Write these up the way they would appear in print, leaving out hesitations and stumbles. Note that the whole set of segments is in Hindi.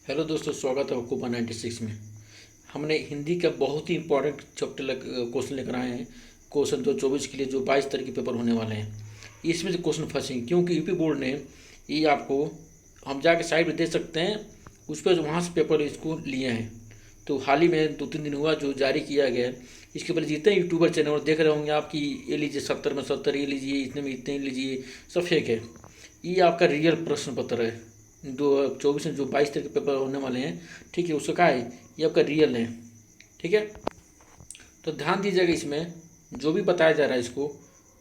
हेलो दोस्तों, स्वागत है आपको 196 में। हमने हिंदी का बहुत ही इंपॉर्टेंट चैप्टर क्वेश्चन लेकर आए हैं। क्वेश्चन 2024 के लिए जो 22 तारीख के पेपर होने वाले हैं, इसमें से क्वेश्चन फंसेंगे क्योंकि यूपी बोर्ड ने ये आपको, हम जाके साइट पर दे सकते हैं, उस पर वहाँ से पेपर इसको लिए हैं। तो हाल ही में 2-3 दिन हुआ जो जारी किया गया है। इसके पहले जितने यूट्यूबर चैनल और देख रहे होंगे आप कि ये लीजिए 70 में 70, ये लीजिए इतने में इतने लीजिए, सब फेक है। ये आपका रियल प्रश्न पत्र है। 2024 में जो 22 तारीख के पेपर होने वाले हैं, ठीक है, उसका क्या है, ये आपका रियल है। ठीक है, तो ध्यान दीजिएगा इसमें जो भी बताया जा रहा है इसको।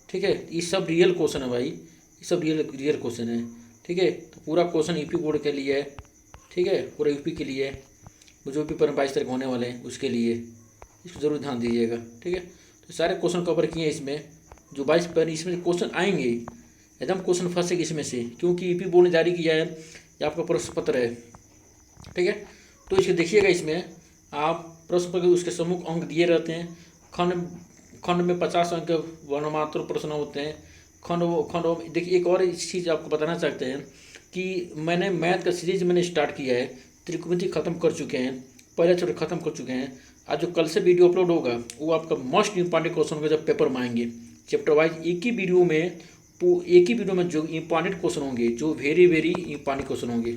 ठीक है, ये सब रियल क्वेश्चन है भाई, ये सब रियल रियल क्वेश्चन है। ठीक है, तो पूरा क्वेश्चन यूपी बोर्ड के लिए है। ठीक है, पूरा यूपी के लिए है। वो जो पेपर 22 तारीख होने वाले हैं उसके लिए, इसको ज़रूर ध्यान दीजिएगा। ठीक है, तो सारे क्वेश्चन कवर किए हैं इसमें। जो 22 पर इसमें क्वेश्चन आएंगे, एकदम क्वेश्चन फंसेंगे इसमें से, क्योंकि यूपी बोर्ड ने जारी किया है, ये आपका प्रश्न पत्र है। ठीक है, तो इसको देखिएगा। इसमें आप प्रश्न पत्र उसके सम्मुख अंक दिए रहते हैं। खंड खंड में 50 अंक के वर्णमात्र प्रश्न होते हैं। खंड खंड देखिए, एक और इस चीज़ आपको बताना चाहते हैं कि मैंने मैथ का सीरीज स्टार्ट किया है। त्रिकोणमिति खत्म कर चुके हैं, पहला चैप्टर खत्म कर चुके हैं। आज जो कल से वीडियो अपलोड होगा वो आपका मोस्ट इंपॉर्टेंट क्वेश्चन होगा। जब पेपर में आएंगे चैप्टर वाइज एक ही वीडियो में जो इंपॉर्टेंट क्वेश्चन होंगे, जो वेरी वेरी इंपॉर्टेंट क्वेश्चन होंगे,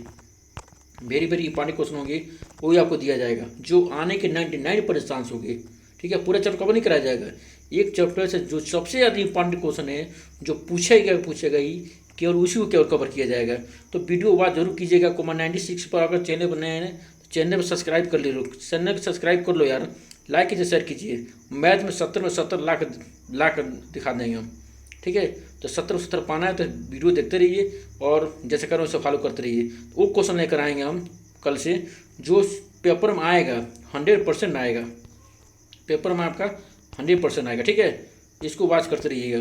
वेरी वेरी इंपॉर्टेंट क्वेश्चन होंगे, वो ही आपको दिया जाएगा, जो आने के 99% चांस होंगे। ठीक है, पूरा चैप्टर कवर नहीं कराया जाएगा। एक चैप्टर से जो सबसे ज़्यादा इंपॉर्टेंट क्वेश्चन है, जो पूछेगा ही, केवल उसी को केवल कवर किया जाएगा। तो वीडियो बात जरूर कीजिएगा। कॉमन 96 पर अगर चैनल बनाए हैं तो चैनल पर सब्सक्राइब कर ले लो, चैनल को सब्सक्राइब कर लो यार, लाइक कीजिए, शेयर कीजिए। मैथ में 70 ला कर दिखा देंगे हम। ठीक है, तो 70 पाना है तो वीडियो देखते रहिए और जैसे करो वैसे फॉलो करते रहिए। वो क्वेश्चन लेकर आएंगे हम कल से, जो पेपर में आएगा 100% आएगा, पेपर में आपका 100% आएगा। ठीक है, इसको वॉच करते रहिएगा।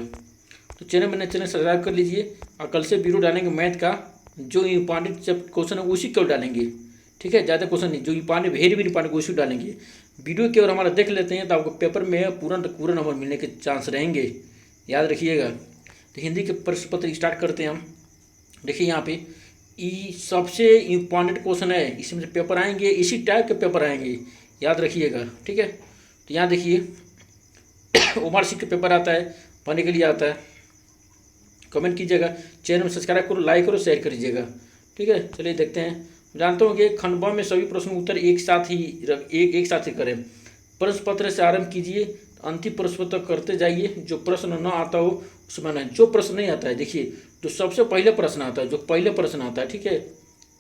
तो चैनल सब्सक्राइब कर लीजिए और कल से वीडियो डालेंगे मैथ का, जो इंपॉर्टेंट क्वेश्चन है उसी केवल डालेंगे। ठीक है, ज़्यादा क्वेश्चन नहीं, जो इंपॉर्टेंट वेरी वेरी इंपॉर्टेंट उसी डालेंगे। वीडियो केवल हमारा देख लेते हैं तो आपको पेपर में पूरा नंबर मिलने के चांस रहेंगे, याद रखिएगा। तो हिंदी के प्रश्न पत्र स्टार्ट करते हैं हम। देखिए यहाँ पे ये सबसे इम्पॉर्टेंट क्वेश्चन है, इसमें से पेपर आएंगे, इसी टाइप के पेपर आएंगे, याद रखिएगा। ठीक है, तो यहाँ देखिए उमर सिंह का पेपर आता है, पढ़ने के लिए आता है। कमेंट कीजिएगा, चैनल में सब्सक्राइब करो, लाइक करो, शेयर करिएगा। ठीक है, चलिए देखते हैं। जानते हो कि खंड ब में सभी प्रश्न उत्तर एक साथ ही करें। प्रश्न पत्र से आरंभ कीजिए, अंतिम प्रश्न पत्र करते जाइए। जो प्रश्न न आता हो उसमें नहीं, जो प्रश्न नहीं आता है, देखिए जो सबसे पहले प्रश्न आता है, जो पहले प्रश्न आता है, ठीक है,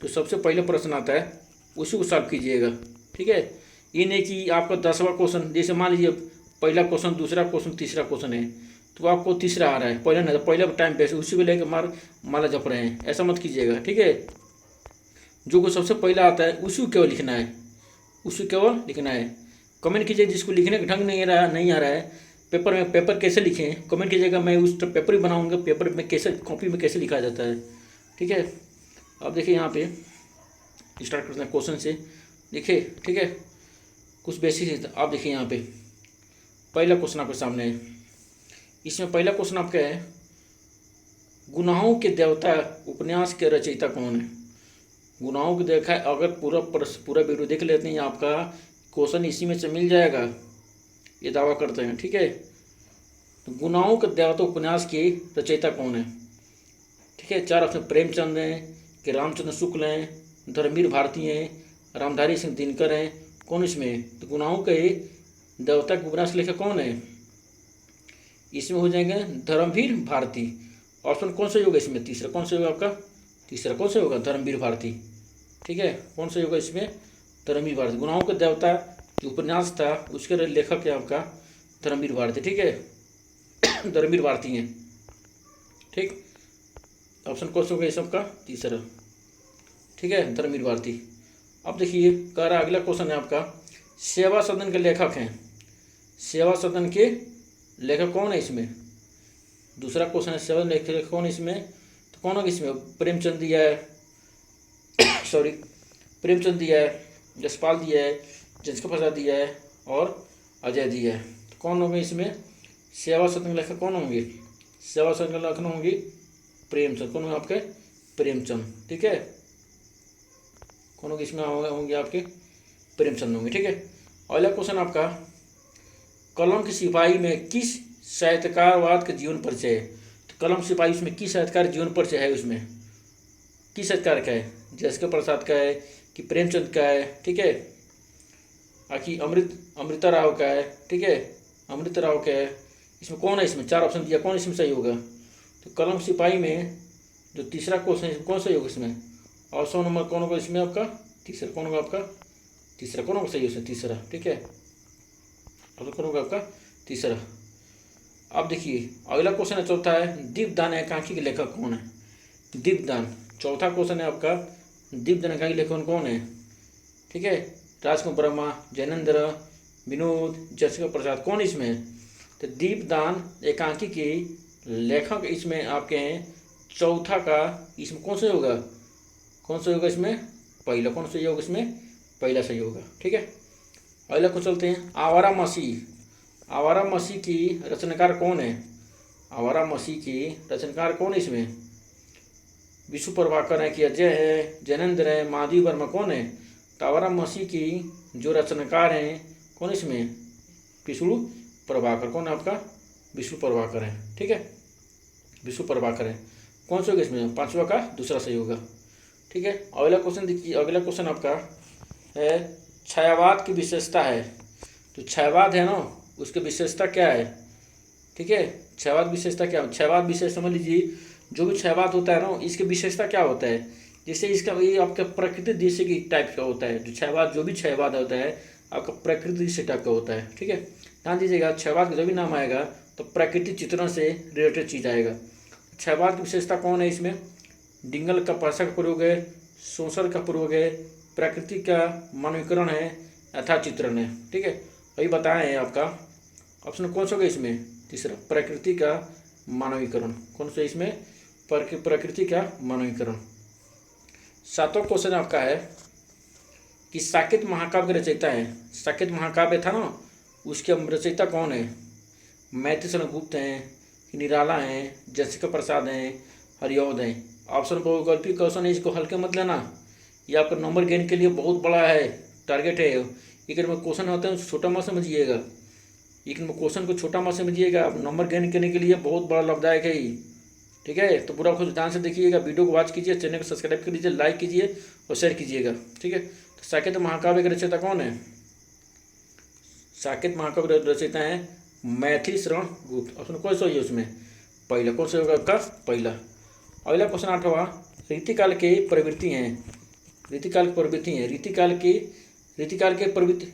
जो सबसे पहले प्रश्न आता है उसी को सॉल्व कीजिएगा। ठीक है, ये नहीं कि आपका 10वां क्वेश्चन, जैसे मान लीजिए पहला क्वेश्चन, दूसरा क्वेश्चन, तीसरा क्वेश्चन है, तो आपको तीसरा आ रहा है, पहला नहीं, तो पहले टाइम बेस्ट उसी को लेकर माला जप रहे हैं, ऐसा मत कीजिएगा। ठीक है, जो को सबसे पहला आता है उसी को केवल लिखना है, उसी को केवल लिखना है। कमेंट कीजिए जिसको लिखने का ढंग नहीं आ रहा है पेपर में, पेपर कैसे लिखें कमेंट कीजिएगा। मैं उस पेपर ही बनाऊंगा, पेपर में कैसे, कॉपी में कैसे लिखा जाता है। ठीक है, अब देखिए यहाँ पे स्टार्ट करते हैं क्वेश्चन से। देखिए, ठीक है, कुछ बेसिक है। आप देखिए यहाँ पे पहला क्वेश्चन आपके सामने है। इसमें पहला क्वेश्चन आपका है, गुनाहों के देवता उपन्यास के रचयिता कौन है। गुनाहों को देखा है, अगर पूरा वीडियो देख लेते हैं आपका क्वेश्चन इसी में से मिल जाएगा, ये दावा करते हैं। ठीक है, तो गुनाहों के देवता उपन्यास के रचयिता कौन है। ठीक है, 4 ऑप्शन, प्रेमचंद हैं कि रामचंद्र शुक्ल हैं, धर्मवीर भारती हैं, रामधारी सिंह दिनकर हैं, कौन इसमें है? तो गुनाहों के देवता के उपन्यास लेखक कौन है, इसमें हो जाएंगे धर्मवीर भारती। ऑप्शन कौन सा होगा इसमें, तीसरा कौन सा होगा आपका, तीसरा कौन सा होगा, धर्मवीर भारती। ठीक है, कौन सा होगा इसमें, धर्मवीर भारती। गुनाहों के देवता जो उपन्यास था उसके लेखक है आपका धर्मवीर भारती। ठीक है, धर्मवीर भारती हैं। ठीक, ऑप्शन कौन सा होगा इस सबका, तीसरा। ठीक है, धर्मवीर भारती। अब देखिए कह रहा अगला क्वेश्चन है आपका, सेवा सदन के लेखक हैं, सेवा सदन के लेखक कौन है इसमें। दूसरा क्वेश्चन है सेवा लेखक कौन इसमें, तो कौन होगा इसमें, प्रेमचंद दिया है सॉरी, प्रेमचंद दिया है, यशपाल दिया है, जंस्का प्रसाद दिया है और अजय दिया है। तो कौन होंगे इसमें, सेवा सदन के लेखक कौन होंगे, सेवा सदन के लेखक होंगे प्रेमचंद। कौन होंगे आपके, प्रेमचंद। ठीक है, कौन होंगे इसमें? होंगे आपके प्रेमचंद होंगे। ठीक है, अगला क्वेश्चन आपका, कलम की सिपाही में किस साहित्यकारवाद का जीवन परिचय है? तो कलम सिपाही उसमें किस साहित्यकार जीवन परिचय है? उसमें किस साहित्यकार का है? जयशंकर प्रसाद का है कि प्रेमचंद का है? ठीक है, आखिर अमृता राव का है? ठीक है, अमृता राव का है। इसमें कौन है? इसमें 4 ऑप्शन दिया, कौन इसमें सही होगा? तो कलम सिपाही में जो तीसरा क्वेश्चन है कौन सही होगा इसमें? ऑप्शन नंबर कौन होगा इसमें आपका? तीसरा कौन होगा आपका? तीसरा कौन होगा सही उसमें? तीसरा। ठीक है, अब कौन होगा आपका? तीसरा। अब देखिए अगला क्वेश्चन है, चौथा है, दीपदान एकांकी के लेखक कौन है? दीपदान, चौथा क्वेश्चन है आपका, दीपदान एकांकी लेखक कौन है? ठीक है, राजकुमार वर्मा, जैनेन्द्र, विनोद, जयशंकर प्रसाद, कौन इसमें? तो दीपदान एकांकी के लेखक इसमें आपके हैं चौथा का, इसमें कौन सा होगा? कौन सा होगा इसमें? पहला। कौन सही होगा इसमें? पहला सही होगा। ठीक है, अगला को चलते हैं, आवारा मसीह। आवारा मसीह की रचनाकार कौन है? आवारा मसीह की रचनाकार कौन है इसमें? विष्णु प्रभाकर है कि अजय है, जैनेन्द्र है, महादेव वर्मा, कौन है? तो आवारा मसीह की जो रचनाकार हैं कौन इसमें? विष्णु प्रभाकर। कौन है आपका? विष्णु प्रभाकर है। ठीक है, विष्णु प्रभाकर है। कौन सा होगा इसमें? पांचवा का दूसरा सही होगा। ठीक है, अगला क्वेश्चन देखिए, अगला क्वेश्चन आपका है, छायावाद की विशेषता है। तो छायावाद है ना, उसकी विशेषता क्या है? ठीक है, छायावाद विशेषता क्या है? छायावाद विशेष समझ लीजिए, जो भी छायावाद होता है ना, इसकी विशेषता क्या होता है? जैसे इसका ये आपका प्रकृति दृश्य की टाइप का होता है। जो छायावाद, जो भी छायावाद होता है आपका प्रकृति दृश्य टाइप का होता है। ठीक है, ध्यान दीजिएगा, छायावाद का जो भी नाम आएगा तो प्राकृतिक चित्रण से रिलेटेड चीज़ आएगा। छायावाद की विशेषता कौन है इसमें? डिंगल का भाषा का प्रयोग है, शोषण का प्रयोग है, प्रकृति का मानवीकरण है, यथा चित्रण है। ठीक है, वही बताए हैं आपका। ऑप्शन कौन सा होगा इसमें? तीसरा, प्रकृति का मानवीकरण। कौन सा इसमें? प्रकृति का मानवीकरण। सातवां क्वेश्चन आपका है कि साकेत महाकाव्य के रचयिता है। साकेत महाकाव्य था ना, उसके रचयिता कौन है? मैथिली शरण गुप्त हैं, निराला हैं, जयशंकर प्रसाद हैं, हरिऔध हैं। ऑप्शन बहुविकल्पी क्वेश्चन है, इसको हल्के मत लेना, ये आपका नंबर गेन के लिए बहुत बड़ा है, टारगेट है। एक में क्वेश्चन होते हैं छोटा मत समझिएगा, एक में क्वेश्चन को छोटा मत समझिएगा, आप नंबर गेन करने के लिए बहुत बड़ा लाभदायक है ये। ठीक है, तो पूरा खुद ध्यान से देखिएगा, वीडियो को वॉच कीजिए, चैनल को सब्सक्राइब कर लीजिए, लाइक कीजिए और शेयर कीजिएगा। ठीक है, तो साकेत महाकाव्य के रचयिता कौन है? साकेत महाकाव्य के रचयिता हैं मैथिली शरण गुप्त। ऑप्शन कौन सा है उसमें? पहला। कौन सा होगा आपका? पहला। अगला क्वेश्चन 8वां, रीतिकाल के प्रवृत्ति हैं। रीतिकाल की प्रवृत्ति हैं, रीतिकाल के प्रवृत्ति,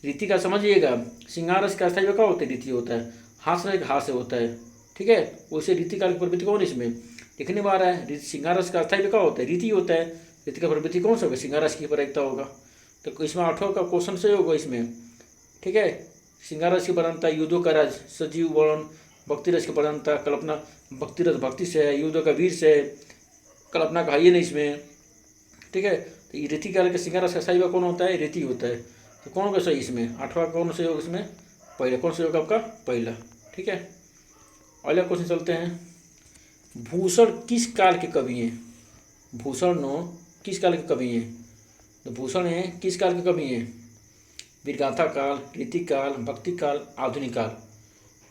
रीतिकाल समझिएगा, श्रृंगार रस का स्थायी क्या होता है? रीति होता है, हास्य रस का हास्य होता है। ठीक है, वैसे रीतिकाल की प्रवृत्ति कौन इसमें लिखने में आ रहा है? श्रृंगार रस का स्थायी क्या होता है? रीति होता है। रीति का प्रवृत्ति कौन सा होगा? श्रृंगार रस की प्रयोगता होगा। तो इसमें 8वां का क्वेश्चन सही होगा इसमें। ठीक है, श्रृंगार रस की प्रधानता, युद्धों का राज, सजीव वर्णन, भक्ति रस की प्रधानता, कल्पना, भक्ति रस भक्ति से है, युद्धों का वीर से है, कल्पना का है नहीं इसमें। ठीक है, तो ये रीतिकाल के श्रृंगार रस का सही कौन होता है? रीति होता है। तो कौन होगा सही इसमें? 8वां कौन सही होगा इसमें? पहला। कौन सही होगा आपका? पहला। ठीक है, अगला क्वेश्चन चलते हैं, भूषण किस काल के कवि हैं? भूषण किस काल के कवि हैं? तो भूषण है किस काल के कवि हैं? वीरगाथा काल, रीतिकाल, भक्ति काल, आधुनिक काल,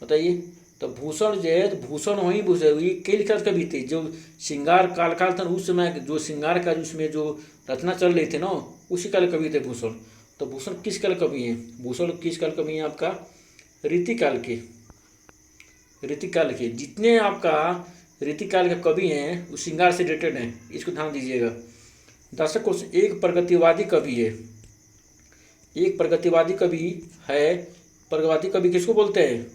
बताइए। तो भूषण जो है, तो भूषण वही भूषण ये कई लिखा कवि थे जो श्रृंगार काल था उस समय, जो श्रृंगार का उसमें जो रचना चल रही थी ना, उसी काल कवि थे भूषण। तो भूषण किस काल कवि हैं? भूषण किस काल कवि हैं आपका? रीतिकाल के। रीतिकाल के जितने आपका रीतिकाल के कवि हैं वो श्रृंगार से रिलेटेड हैं, इसको ध्यान दीजिएगा। 10वां क्वेश्चन, एक प्रगतिवादी कवि है। एक प्रगतिवादी कवि है, प्रगतिवादी कवि किसको बोलते हैं?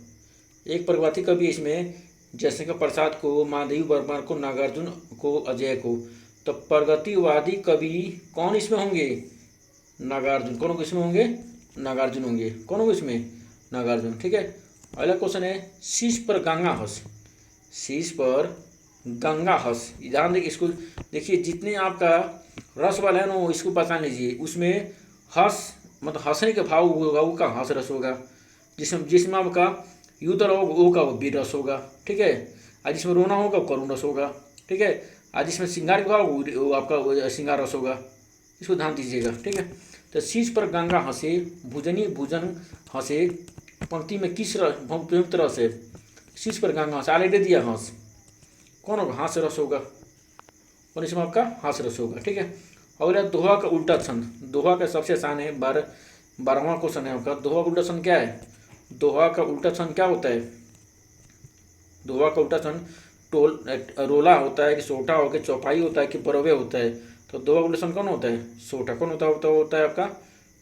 एक प्रगतिवादी कवि इसमें जयशंकर प्रसाद को, महादेव वर्मा को, नागार्जुन को, अजय को। तो प्रगतिवादी कवि कौन इसमें होंगे? नागार्जुन। कौन इसमें होंगे? नागार्जुन होंगे। कौन होंगे इसमें? नागार्जुन। ठीक है, अगला क्वेश्चन है, शीश पर गंगा हंस। शीश पर गंगा हंस, ध्यान देखिए, इसको देखिए, जितने आपका रस वाला है ना इसको पहचान लीजिए। उसमें हंस मतलब हंसने के भाव होगा, वो का हंस रस होगा। जिसमें आपका युद्ध होगा वो का वीर रस होगा। ठीक है, और जिसमें रोना होगा करुण रस होगा। ठीक है, आज इसमें श्रृंगार होगा, वो आपका वो श्रृंगार रस होगा, इसको ध्यान दीजिएगा। ठीक है, तो शीश पर गंगा हंसे, भुजनी भुजन हंसे, पंक्ति में किस प्रयुक्त रस है? शीश पर गंगा हंस, ऑलरेडी दिया हंस, कौन होगा? हास्य रस होगा, और इसमें आपका हास्य रस होगा। ठीक है, अगला दोहा का उल्टा छंद। दोहा का सबसे आसान है, 12वां क्वेश्चन है आपका। दोहा का उल्टा छंद क्या है? दोहा का उल्टा छंद क्या होता है? दोहा का उल्टा छंद रोला होता है कि सोटा हो कि चौपाई होता है कि बरवे होता है? तो दोहा का उल्टा छंद कौन होता है? सोटा। कौन होता है आपका?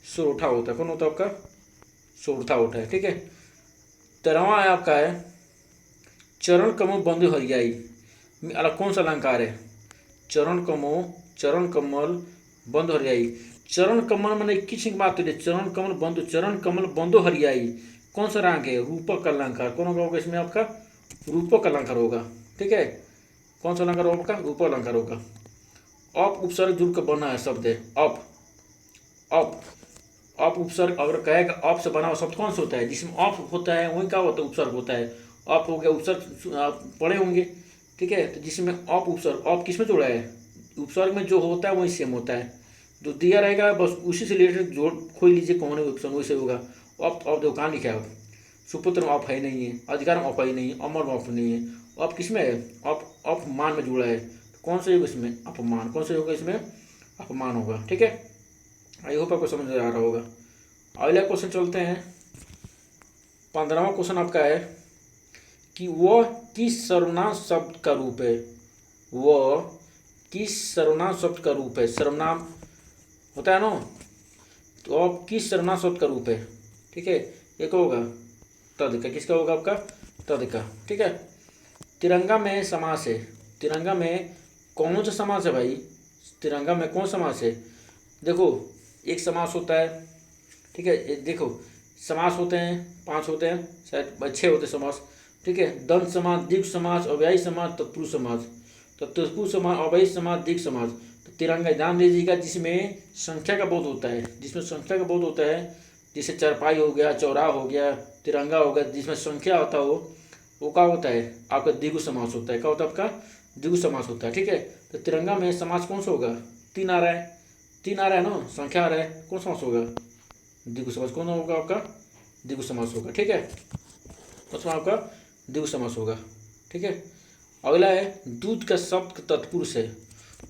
सोरठा होता है। कौन होता है आपका? सोरठा होता है। ठीक है, 13वां है आपका है चरण कमल बंधु हरियाई। अलग कौन सा अलंकार है? चरण कमल बंधु हरियाई। चरण कमल मैंने किस बात है? चरण कमल बंधु हरियाई, कौन सा राग है? रूपक अलंकार। कौन होगा इसमें आपका? रूपक अलंकार होगा। ठीक है, कौन सा अलंकार होगा आपका? रूपक अलंकार होगा। अप उपसर्ग जुड़ कर बना है शब्द है अप। अप उपसर्ग अगर कहेगा अप से बना हुआ शब्द कौन सा होता है? जिसमें अप होता है वही क्या होता है? उपसर्ग होता है। अप हो गया, उपसर्ग आप पढ़े होंगे। ठीक है, तो जिसमें अप उपसर्ग, अप किस में जोड़ा है? उपसर्ग में जो होता है वही सेम होता है, जो दिया रहेगा बस उसी से रिलेटेड जोड़ खोल लीजिए, कौन है ऑप्शन वैसे होगा। अप देखो कहाँ लिखा है? सुपुत्र में अप है नहीं है, अधिकार में अप है नहीं है, अमर में अप नहीं है। अप किस में है? अप अपमान में जुड़ा है, कौन सा होगा इसमें? अपमान। कौन सा होगा इसमें? अपमान होगा। ठीक है, आई होप आपको समझ आ रहा होगा। अगला क्वेश्चन चलते हैं। 15वां क्वेश्चन आपका है कि वह किस सर्वनाम शब्द का रूप है? वह किस सर्वनाम शब्द का रूप है? सर्वनाम होता है ना, तो अब किस सर्वनाम शब्द का रूप है? ठीक है, एक होगा तद का। किसका होगा आपका? तद का। ठीक है, तिरंगा में समास है। तिरंगा में कौन सा समास है भाई? तिरंगा में कौन समास है? देखो, एक समास होता है। ठीक है, देखो समास होते हैं 5 होते हैं, शायद 6 होते हैं समास। ठीक है, द्वंद्व समास, द्विगु समास, अव्ययी समास, तत्पुरुष समास। तो तत्पुरुष समास, अव्ययी समास, द्विगु समास। तो तिरंगा ध्यान दीजिएगा, जिसमें संख्या का बोध होता है। जिसमें संख्या का बोध होता है, जैसे चारपाई हो गया, चौराहा हो गया, तिरंगा हो गया, जिसमें संख्या होता हो वो क्या होता है? आपका द्विगु समास होता है। क्या होता है आपका? द्विगु समास होता है। ठीक है, तो तिरंगा में समास कौन सा होगा? 3 आ रहा है, 3 आ रहा है ना, संख्या आ रहा है, कौन समास होगा? द्विगु समास। कौन होगा आपका? द्विगु समास होगा। ठीक है, उसमें आपका द्विगु समास होगा। ठीक है, अगला है दूध का शब्द तत्पुरुष है।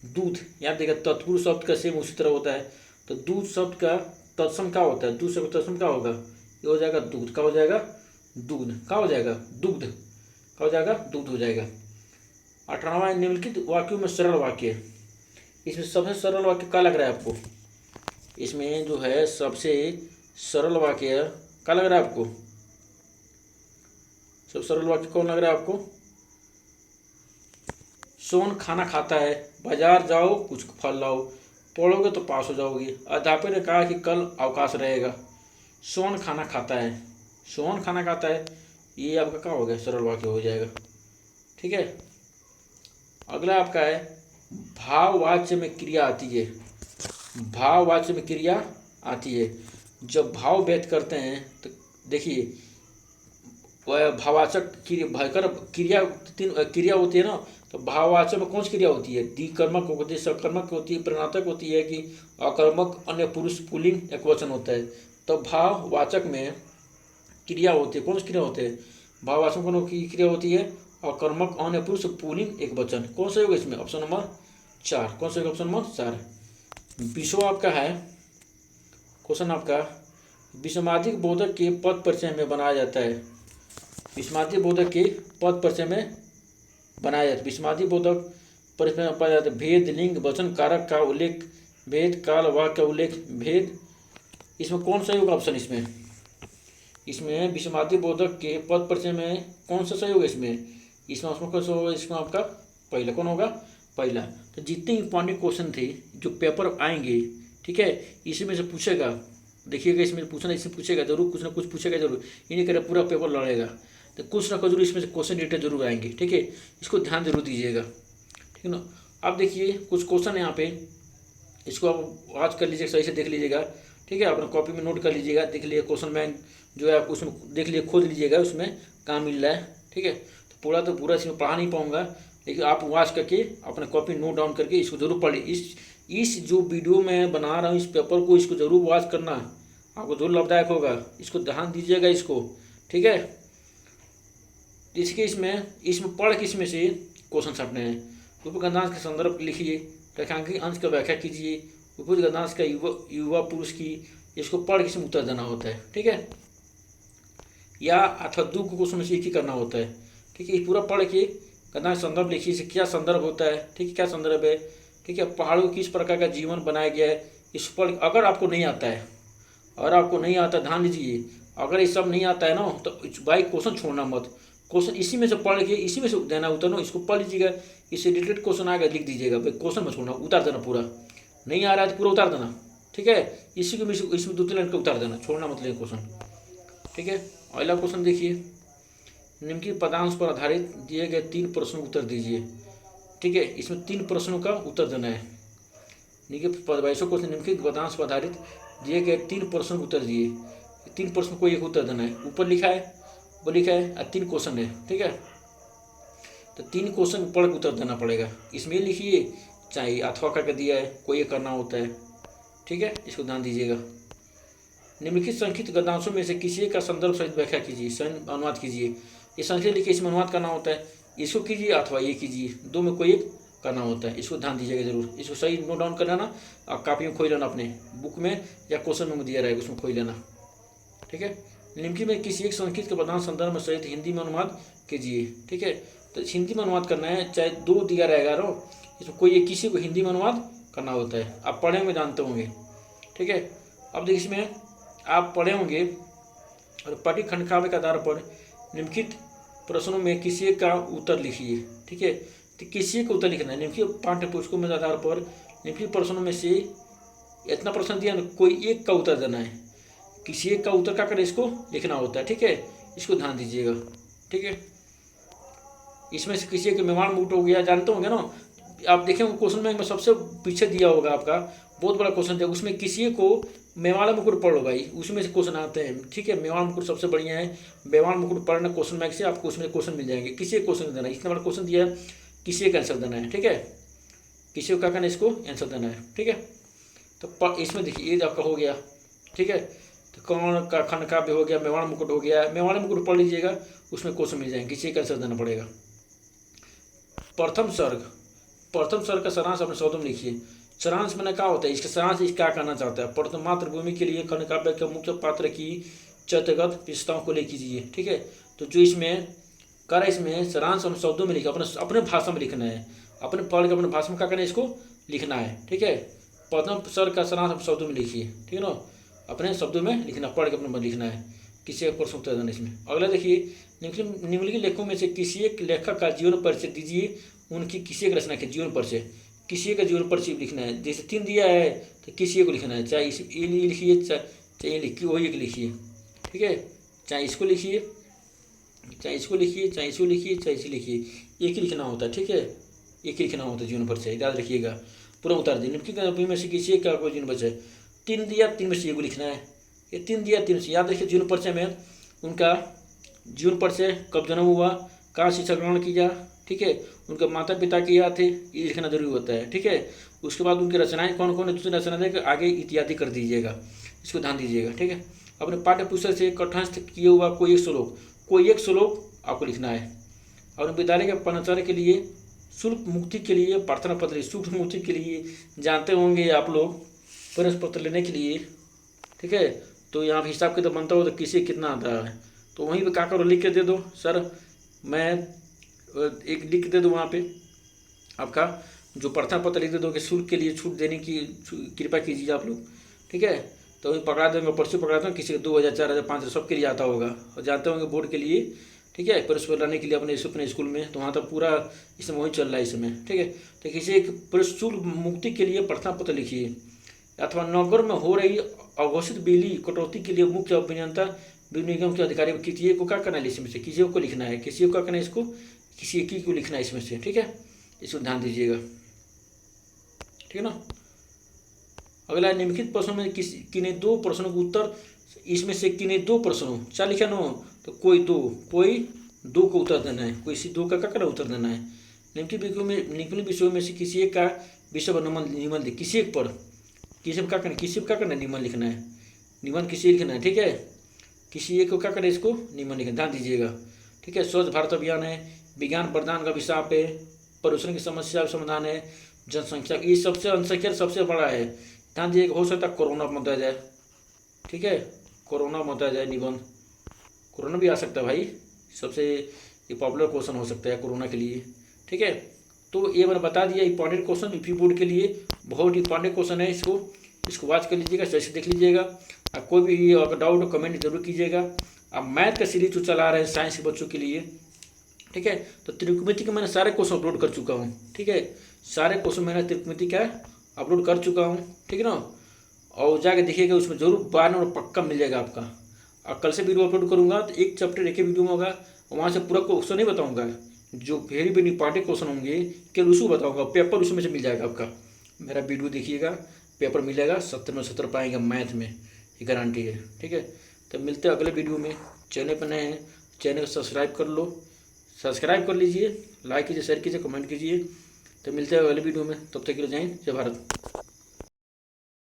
दूध, यहाँ देखिए तत्पुरुष शब्द का सेम उसी तरह होता है। तो दूध शब्द का तत्सम क्या होता है? दूध शब्द तत्सम क्या होगा? ये हो जाएगा दूध। क्या हो जाएगा? दूध। क्या हो जाएगा? दुग्ध। क्या हो जाएगा? दूध हो जाएगा। 18वां निम्नलिखित वाक्यों में सरल वाक्य है। इसमें सबसे सरल वाक्य क्या लग रहा है आपको? इसमें जो है सबसे सरल वाक्य क्या लग रहा है आपको? सब सरल वाक्य कौन लग रहा है आपको? सोन खाना खाता है, बाजार जाओ कुछ फल लाओ, पढ़ोगे तो पास हो जाओगे, अध्यापक ने कहा कि कल अवकाश रहेगा। सोन खाना खाता है, सोन खाना खाता है, ये आपका क्या हो गया? सरल वाक्य हो जाएगा। ठीक है, अगला आपका है भाववाच्य में क्रिया आती है। भाववाच्य में क्रिया आती है। जब भाव व्यक्त करते हैं तो देखिए, भाववाचक क्रिया 3 क्रिया होती है ना, तो भाववाचक में कौन सी क्रिया होती है? द्विकर्मक होती है, सकर्मक होती है, प्रणनातक होती है कि अकर्मक, अन्य पुरुष पुल्लिंग एक वचन होता है। तो भाववाचक में क्रिया होती है, कौन सी क्रिया होती है? भाववाचक कौन की क्रिया होती है? अकर्मक, अन्य पुरुष पुल्लिंग एक वचन। कौन सा होगा इसमें? Option number 4। कौन सा होगा? Option number 4। विषय आपका है क्वेश्चन आपका, विसमादिक बोधक के पद परिचय में बनाया जाता है। विसमादी बोधक के पद परिचय में बनाया जाता है। विसमादी बोधक परिचय में पाया जाता है भेद, लिंग, वचन, कारक का उल्लेख, भेद, काल, वाक्य का उल्लेख, भेद। इसमें कौन सा होगा ऑप्शन? इसमें विसमादी बोधक के पद परिचय में कौन सा सही होगा? इसमें कौन सा होगा? इसमें आपका पहला कौन होगा? पहला। तो जितने इंपॉर्टेंट क्वेश्चन थे जो पेपर आएंगे, ठीक है, इसी में से पूछेगा। देखिएगा, इसमें पूछना, इससे पूछेगा जरूर, कुछ ना कुछ पूछेगा जरूर। ये नहीं करे पूरा पेपर लड़ेगा, तो कुछ ना कुछ जरूर इसमें से क्वेश्चन रिलेटेड जरूर आएंगे। ठीक है, इसको ध्यान जरूर दीजिएगा। ठीक है ना। अब देखिए कुछ क्वेश्चन है यहाँ पे, इसको आप आज कर लीजिएगा, सही से देख लीजिएगा। ठीक है, अपने कॉपी में नोट कर लीजिएगा, देख लीजिए क्वेश्चन बैंक जो है आप उसमें देख लीजिए, खोज लीजिएगा उसमें कहाँ मिल रहा है। ठीक है, तो पूरा इसमें पढ़ा नहीं पाऊँगा, लेकिन आप वॉच करके अपना कॉपी नोट डाउन करके इसको जरूर पढ़िए। इस जो वीडियो मैं बना रहा हूँ इस पेपर को इसको ज़रूर वॉच करना, आपको जरूर लाभदायक होगा, इसको ध्यान दीजिएगा इसको, ठीक है। इसके इसमें पढ़ के इसमें से क्वेश्चन छाटने हैं। उपयुक्त गद्यांश का संदर्भ लिखिए, रेखांकित अंश का व्याख्या कीजिए, उपयुक्त गद्यांश का युवा पुरुष की, इसको पढ़ के इसमें उत्तर देना होता है, ठीक है। या अथवा दो क्वेश्चन में से एक ही करना होता है, ठीक है। पूरा पढ़ के गद्यांश संदर्भ लिखिए, इसे क्या संदर्भ होता है, ठीक है, क्या संदर्भ है, ठीक है। पहाड़ों किस प्रकार का जीवन बनाया गया है, इस पर अगर आपको नहीं आता है, ध्यान दीजिए, अगर ये सब नहीं आता है ना तो भाई क्वेश्चन छोड़ना मत, क्वेश्चन इसी में से पढ़ के इसी में से देना उतरना, इसको पढ़ लीजिएगा, इससे रिलेटेड क्वेश्चन आएगा लिख दीजिएगा, भाई क्वेश्चन में छोड़ना, उतार देना पूरा, नहीं आ रहा है तो पूरा उतार देना, ठीक है। इसी को इसमें 2-3 लाइन का उतार देना, छोड़ना मत लें क्वेश्चन, ठीक है। अगला क्वेश्चन देखिए, निम्नलिखित पदांश पर आधारित दिए गए 3 प्रश्नों का उत्तर दीजिए, ठीक है। इसमें 3 प्रश्नों का उत्तर देना है। निम्नलिखित पदांश पर आधारित दिए गए 3 प्रश्नों का उत्तर दिए, 3 प्रश्न को एक उत्तर देना है। ऊपर लिखा है, वो लिखा है और 3 क्वेश्चन है, ठीक है। तो 3 क्वेश्चन पढ़ के उत्तर देना पड़ेगा। इसमें लिखिए चाहे अथवा करके दिया है, कोई ये करना होता है, ठीक है, इसको ध्यान दीजिएगा। निम्नलिखित संक्षिप्त गद्यांशों में से किसी एक का संदर्भ सहित व्याख्या कीजिए, सही अनुवाद कीजिए। ये संक्षिप्त लिखिए, इसमें अनुवाद करना होता है, इसको कीजिए अथवा ये कीजिए, दो में कोई एक करना होता है, इसको ध्यान दीजिएगा जरूर। इसको सही नोट डाउन कर लेना, आप कॉपी में खोई लेना, अपने बुक में या क्वेश्चन में दिया रहेगा उसमें खोई लेना, ठीक है। निम्नलिखित में किसी एक संक्षिप्त के पदांश संदर्भ में सहित हिंदी में अनुवाद कीजिए, ठीक है। तो हिंदी में अनुवाद करना है, चाहे 2 दिया रहेगा रो, इसमें कोई एक किसी को हिंदी में अनुवाद करना होता है, आप पढ़े होंगे जानते होंगे, ठीक है। अब देखिए इसमें आप पढ़े होंगे और पाठ्य खंडकाव्य के आधार पर निम्नलिखित प्रश्नों में किसी एक का उत्तर लिखिए, ठीक है। तो किसी एक का उत्तर लिखना है, निम्नलिखित पाठ्य पुस्तकों में आधार पर निम्नलिखित प्रश्नों में से इतना प्रश्न दिया, कोई एक का उत्तर देना है, किसी एक का उत्तर क्या करें इसको लिखना होता है, ठीक है। इसको ध्यान दीजिएगा, ठीक है। इसमें से किसी एक मेवाड़ मुकुट हो गया, जानते होंगे ना आप, देखेंगे क्वेश्चन में सबसे पीछे दिया होगा आपका, बहुत बड़ा क्वेश्चन दिया, उसमें किसी को मेवाड़ मुकुट पढ़ लो भाई, उसमें से क्वेश्चन आते हैं, ठीक है। मेवाड़ मुकुट सबसे बढ़िया है, मेवाड़ मुकुट पढ़ना क्वेश्चन बैंक से आपको उसमें क्वेश्चन मिल जाएंगे। किसी एक क्वेश्चन देना है, इतना बड़ा क्वेश्चन दिया है, किसी एक आंसर देना है, ठीक है। किसी को क्या करना है, इसको आंसर देना है, ठीक है। तो इसमें देखिए ये आपका हो गया, ठीक है। तो कौन का खंड काव्य हो गया, मेवाड़ मुकुट हो गया, मेवाड़ मुकुट पढ़ लीजिएगा, उसमें क्वेश्चन मिल जाएंगे, किसी एक आंसर देना पड़ेगा। प्रथम सर्ग का सारांश अपने शब्दों में लिखिए। सारांश मैंने क्या होता है, इसका सारांश क्या कहना चाहता है। प्रथम मातृभूमि के लिए खंड काव्य के मुख्य पात्र की चरित्रगत विशेषताओं को लेकर कीजिए, ठीक है। तो जो इसमें कर इसमें सारांश हम शब्दों में लिखा, अपने भाषा में लिखना है, अपने पढ़ के अपने भाषा में क्या करना है, इसको लिखना है, ठीक है। प्रथम सर्ग का सारांश हम शब्दों में लिखिए, ठीक है ना, अपने शब्दों में लिखना, पढ़ के अपने लिखना है, किसी एक प्रश्न उत्तर देना इसमें। अगला देखिए, निम्नलिखित लेखों में से किसी एक लेखक का जीवन परिचय दीजिए, उनकी किसी एक रचना के जीवन परिचय, किसी एक का जीवन परिचय लिखना है। जैसे 3 दिया है तो किसी एक को लिखना है, चाहे ये लिखिए, चाहे ये लिखिए, वही एक लिखिए, ठीक है। चाहे इसको लिखिए, चाहे इसको लिखिए, चाहे इसको लिखिए, चाहे इसे लिखिए, एक ही लिखना होता है, ठीक है। एक ही लिखना होता है जीवन परिचय, याद रखिएगा, पूरा उतार दीजिए। निम्नलिखित में से किसी एक का कोई जीवन परिचय, 3 दिया, 3 में से एक लिखना है, ये 3 दिया, 3 से याद रखिए। जीवन परिचय में उनका जीवन परिचय, कब जन्म हुआ, कहाँ शिक्षा ग्रहण किया, ठीक है, उनके माता पिता के यहाँ थे, ये लिखना जरूरी होता है, ठीक है। उसके बाद उनकी रचनाएं कौन कौन है, दूसरी रचना देकर आगे इत्यादि कर दीजिएगा, इसको ध्यान दीजिएगा, ठीक है। अपने पाठ्य पुस्तक से कंठस्थ किए हुआ कोई एक श्लोक आपको लिखना है। और विद्यालय के प्राचार्य के लिए शुल्क मुक्ति के लिए प्रार्थना पत्र, शुल्क मुक्ति के लिए जानते होंगे आप लोग, प्रवेश पत्र लेने के लिए, ठीक है। तो यहाँ पर हिसाब किताब बनता हो तो किसी कितना आता है, तो वहीं पर क्या करो, लिख के दे दो, सर मैं एक लिख दे दो, वहाँ पे आपका जो प्रार्थना पत्र लिख दे दो कि शुल्क के लिए छूट देने की कृपा कीजिए आप लोग, ठीक है। तो वही पकड़ा देंगे, पर्ची पकड़ा देंगे, किसी को 2000, 4000, 5000 सबके लिए आता होगा, और जानते होंगे बोर्ड के लिए, ठीक है, प्रवेश लाने के लिए अपने स्कूल में, तो वहाँ तो पूरा इस समय वही चल रहा है इस समय, ठीक है। तो किसी एक शुल्क मुक्ति के लिए प्रार्थना पत्र लिखिए। अथवा नगर में हो रही अघोषित बिजली कटौती के लिए मुख्य अभियंता बिजली निगम के अधिकारी किसी को क्या करना है, इसमें से किसी को लिखना है, किसी को क्या करना है, इसको किसी एक ही को लिखना है इसमें से, ठीक है। इसको ध्यान दीजिएगा, ठीक है ना। अगला, निम्नलिखित प्रश्नों में किन्हीं 2 प्रश्नों का उत्तर, इसमें से किन्हीं 2 प्रश्नों, क्या लिखा नो, तो कोई दो को उत्तर देना है, कोई इसी 2 का क्या करना उत्तर देना है। निम्नलिखित विषयों में से किसी एक का विषय पर निबंध लिख, किसी एक पर, किसी पर क्या करना है, निबंध लिखना है, निबंध किसी लिखना है, ठीक है। किसी एक को क्या करें, इसको निबंध लिखना, ध्यान दीजिएगा, ठीक है। स्वच्छ भारत अभियान है, विज्ञान वरदान का विशाप है, प्रदूषण की समस्या का समाधान है, जनसंख्या, ये सबसे जनसंख्या सबसे बड़ा है, ध्यान दीजिएगा। हो सकता है कोरोना मुद्दा जाए, ठीक है, कोरोना मुद्दा जाए निबंध, कोरोना भी आ सकता है भाई, सबसे ये पॉपुलर क्वेश्चन हो सकता है कोरोना के लिए, ठीक है। तो ये मैंने बता दिया इंपॉर्टेंट क्वेश्चन यूपी बोर्ड के लिए, बहुत इंपॉर्टेंट क्वेश्चन है, इसको वॉच कर लीजिएगा, जैसे देख लीजिएगा। अब कोई भी अगर डाउट हो कमेंट जरूर कीजिएगा। अब मैथ का सीरीज जो चला रहे हैं साइंस के बच्चों के लिए, ठीक है। तो त्रिकोणमिति के मैंने सारे क्वेश्चन अपलोड कर चुका हूँ, ठीक है, सारे क्वेश्चन मैंने त्रिकोणमिति का अपलोड कर चुका हूँ, ठीक है ना। और जाके देखिएगा, उसमें जरूर 12 नंबर पक्का मिल जाएगा आपका। और कल से वीडियो अपलोड करूँगा तो एक चैप्टर एक ही वीडियो में होगा, वहाँ से पूरा क्वेश्चन नहीं बताऊँगा, जो वेरी वेरी इंपॉर्टेंट क्वेश्चन होंगे केवल उसको बताऊँगा, पेपर उसमें से मिल जाएगा आपका। मेरा वीडियो देखिएगा, पेपर मिलेगा 70 में 70 पाएंगे मैथ में, ये गारंटी है, ठीक है। तो मिलते हैं अगले वीडियो में। चैनल पर नए हैं, चैनल को सब्सक्राइब कर लो, सब्सक्राइब कर लीजिए, लाइक कीजिए, शेयर कीजिए, कमेंट कीजिए। तो मिलते हैं अगले वीडियो में, तब तक के लिए जय हिंद, जय भारत।